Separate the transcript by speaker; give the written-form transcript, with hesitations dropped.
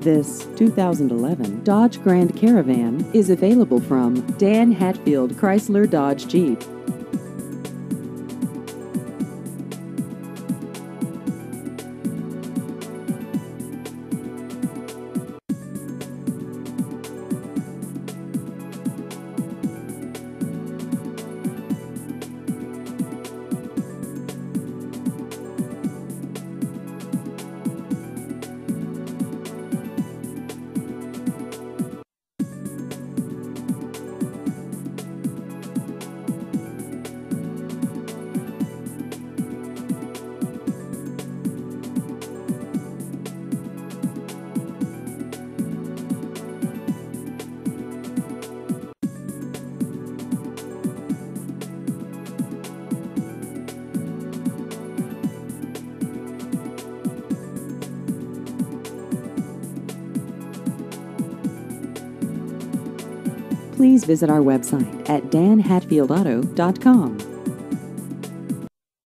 Speaker 1: This 2011 Dodge Grand Caravan is available from Dan Hatfield Chrysler Dodge Jeep. Please visit our website at danhatfieldauto.com.